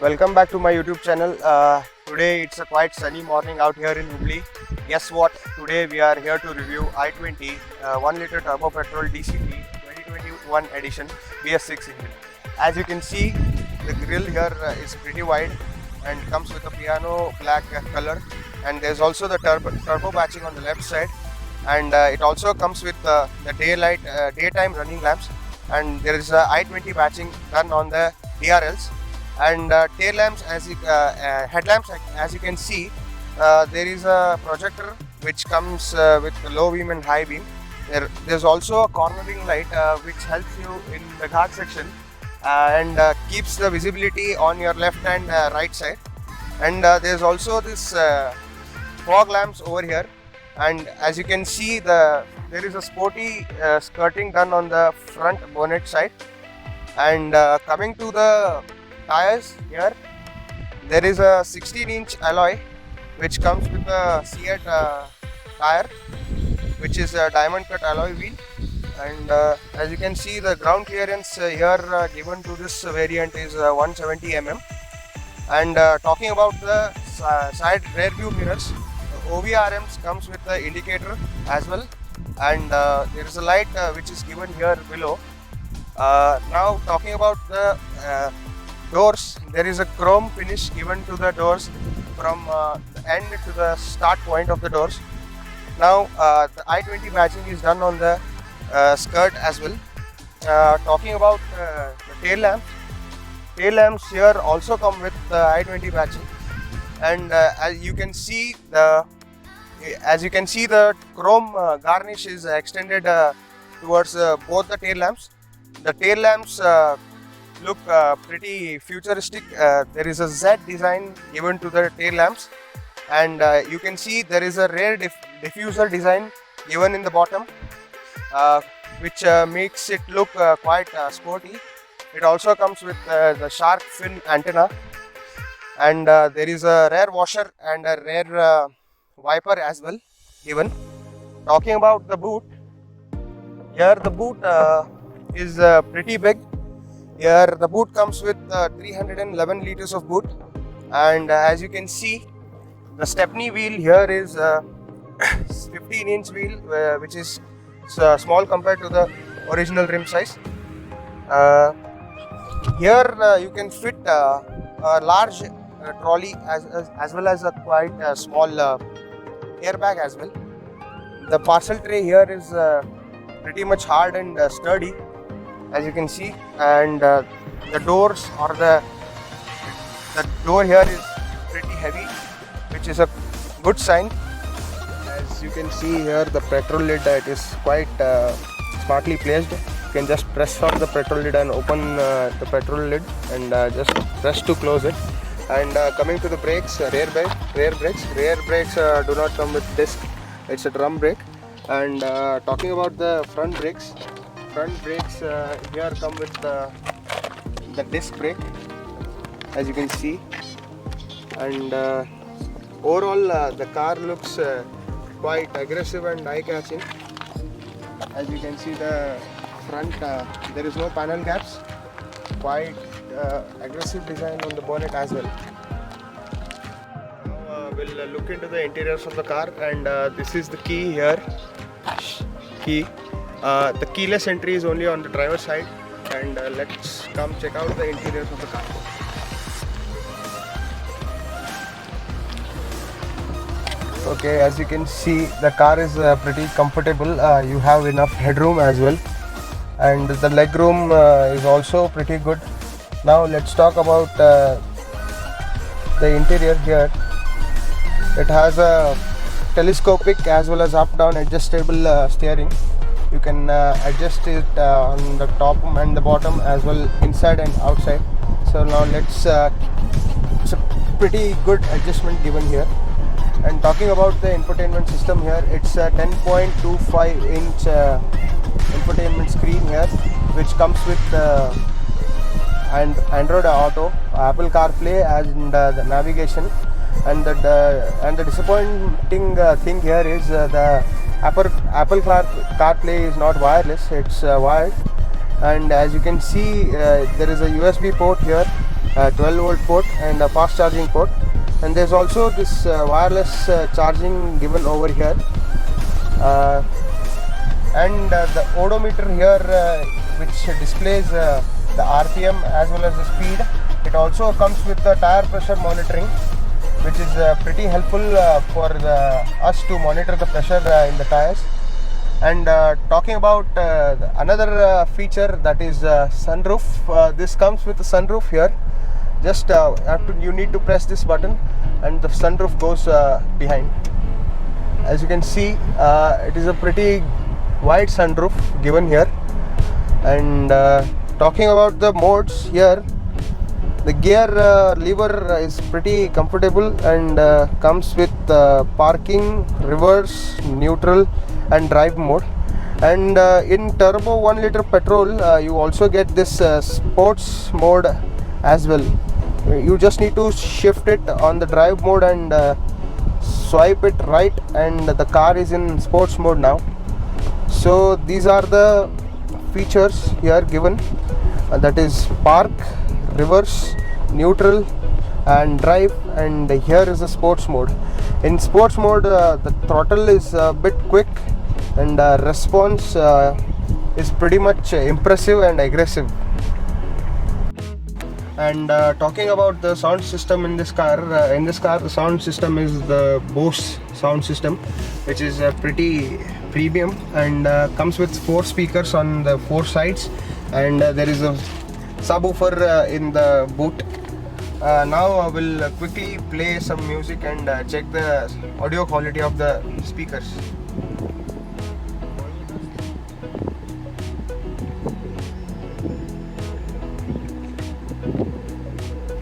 Welcome back to my YouTube channel. Today it's a quite sunny morning out here in Hubli. Guess what? Today we are here to review i20 1 liter turbo petrol DCT 2021 edition BS6 engine. As you can see, the grille here is pretty wide and comes with a piano black color, and there's also the turbo batching on the left side, and it also comes with the daytime running lamps, and there is a i20 batching done on the DRLs. And tail lamps, headlamps, as you can see, there is a projector which comes with low beam and high beam. There's also a cornering light which helps you in the guard section and keeps the visibility on your left and right side. And there's also this fog lamps over here, and as you can see, there is a sporty skirting done on the front bonnet side. And coming to the tires here, there is a 16-inch alloy which comes with a Seat tire, which is a diamond cut alloy wheel. And as you can see, the ground clearance here given to this variant is 170 mm. And talking about the side rear view mirrors, the OVRMs comes with the indicator as well, and there is a light which is given here below. Now talking about the doors, there is a chrome finish given to the doors from the end to the start point of the doors. Now the i20 batching is done on the skirt as well. Talking about the tail lamps here also come with the i20 batching, and as you can see the chrome garnish is extended towards both the tail lamps. The tail lamps look pretty futuristic. There is a Z design given to the tail lamps, and you can see there is a rear diffuser design given in the bottom, which makes it look quite sporty. It also comes with the shark fin antenna, and there is a rear washer and a rear wiper as well given. Talking about the boot, here the boot is pretty big. Here the boot comes with 311 liters of boot, and as you can see, the stepney wheel here is 15-inch wheel, which is small compared to the original rim size. Here you can fit a large trolley as well as a quite small airbag as well. The parcel tray here is pretty much hard and sturdy, as you can see, and the doors or the door here is pretty heavy, which is a good sign. As you can see here, the petrol lid, it is quite smartly placed. You can just press on the petrol lid and open the petrol lid, and just press to close it. And coming to the brakes, rear brakes do not come with disc. It's a drum brake. And talking about the front brakes here come with the disc brake, as you can see. And overall the car looks quite aggressive and eye-catching. As you can see, the front there is no panel gaps. Quite aggressive design on the bonnet as well. Now we'll look into the interiors of the car, and this is the key here. The keyless entry is only on the driver's side, and let's come check out the interiors of the car. Okay, as you can see, the car is pretty comfortable. You have enough headroom as well, and the leg room is also pretty good. Now let's talk about the interior here. It has a telescopic as well as up-down adjustable steering. You can adjust it on the top and the bottom as well, inside and outside. So now it's a pretty good adjustment given here. And talking about the infotainment system here, it's a 10.25-inch infotainment screen here, which comes with Android Auto, Apple CarPlay, and the navigation. And the disappointing thing here is the Apple CarPlay is not wireless, it's wired. And as you can see, there is a USB port here 12 volt port and a fast charging port, and there's also this wireless charging given over here, and the odometer here which displays the RPM as well as the speed. It also comes with the tire pressure monitoring, which is pretty helpful for us to monitor the pressure in the tires. And talking about another feature, that is sunroof. This comes with the sunroof here. Just you need to press this button and the sunroof goes behind. As you can see, it is a pretty wide sunroof given here. And talking about the modes here, the gear lever is pretty comfortable and comes with parking, reverse, neutral and drive mode. And in turbo 1 liter petrol you also get this sports mode as well. You just need to shift it on the drive mode and swipe it right, and the car is in sports mode now. So these are the features here given, that is park, reverse, neutral and drive, and here is the sports mode. In sports mode the throttle is a bit quick and response is pretty much impressive and aggressive. And talking about the sound system in this car, the sound system is the Bose sound system, which is pretty premium and comes with 4 speakers on the 4 sides, and there is a subwoofer in the boot. Now I will quickly play some music and check the audio quality of the speakers.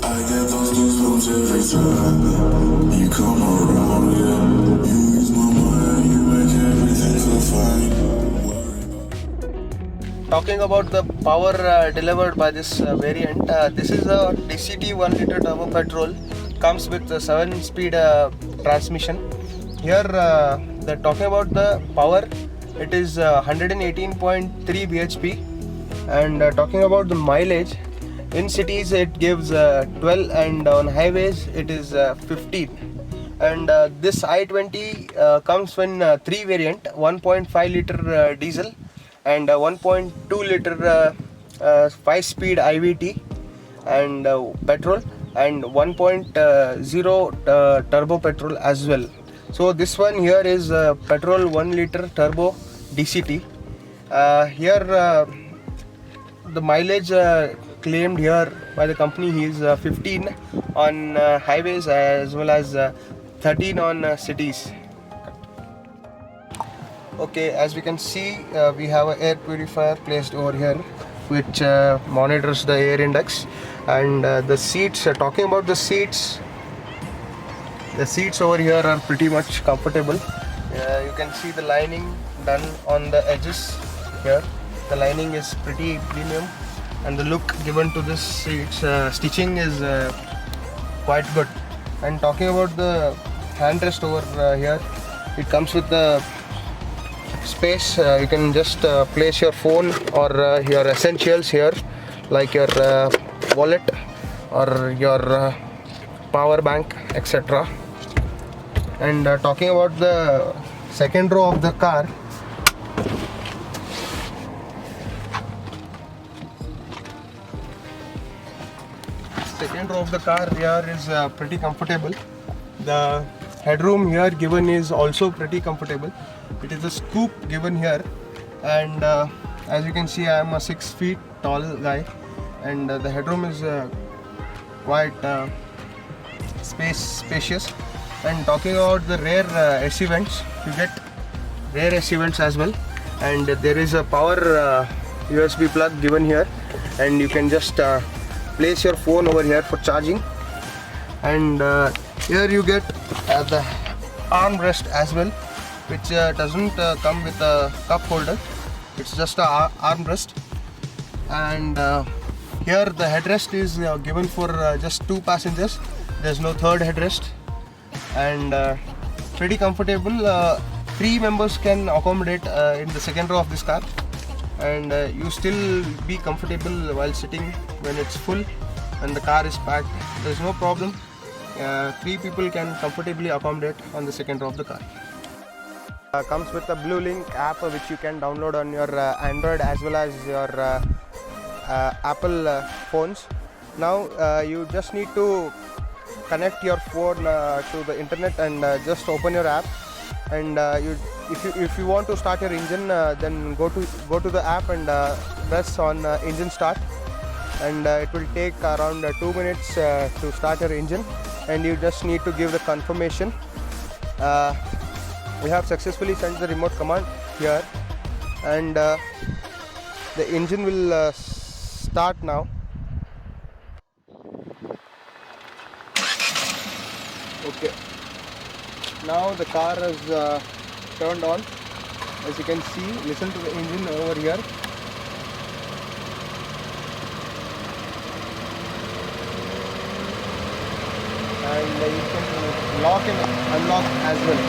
I get those goosebumps every time you come around, yeah. You ease my mind, you make everything feel fine. Talking about the power delivered by this variant, this is a DCT 1 liter turbo petrol, comes with a 7-speed transmission. Here talking about the power, it is 118.3 bhp, and talking about the mileage, in cities it gives 12 and on highways it is 15. And this i20 comes in 3 variant, 1.5 liter diesel and 1.2 liter 5-speed IVT and petrol, and 1.0 turbo petrol as well. So this one here is petrol 1 liter turbo DCT. Here the mileage claimed here by the company is 15 on highways as well as 13 on cities. Okay, as we can see, we have an air purifier placed over here which monitors the air index. And the seats, talking about the seats over here are pretty much comfortable. You can see the lining done on the edges here. The lining is pretty premium, and the look given to this seats stitching is quite good. And talking about the handrest over here, it comes with the space. You can just place your phone or your essentials here, like your wallet or your power bank, etc. And talking about the second row of the car, here is pretty comfortable. The headroom here given is also pretty comfortable. It is a scoop given here, and as you can see, I am a 6 feet tall guy, and the headroom is quite spacious. And talking about the rear AC vents, you get rear AC vents as well, and there is a power USB plug given here, and you can just place your phone over here for charging. And here you get the armrest as well, which doesn't come with a cup holder. It's just a armrest. And here the headrest is given for just 2 passengers. There's no third headrest, and pretty comfortable. 3 members can accommodate in the second row of this car, and you still be comfortable while sitting when it's full. and the car is packed. There is no problem. 3 people can comfortably accommodate on the second row of the car. Comes with a Blue Link app which you can download on your Android as well as your Apple phones. Now you just need to connect your phone to the internet and just open your app, and if you want to start your engine, then go to the app and press on engine start, and it will take around 2 minutes to start your engine, and you just need to give the confirmation. We have successfully sent the remote command here, and the engine will start now. Okay, now the car is turned on. As you can see, listen to the engine over here. And you can lock and unlock as well.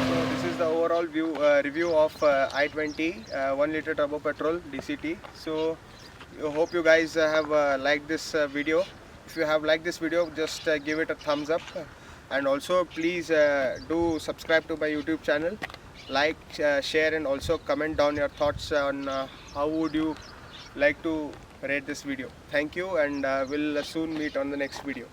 So this is the overall review of i20 1 liter turbo petrol DCT. So I hope you guys have liked this video. If you have liked this video, just give it a thumbs up, and also please do subscribe to my YouTube channel, like, share, and also comment down your thoughts on how would you like to rate this video. Thank you, and we'll soon meet on the next video.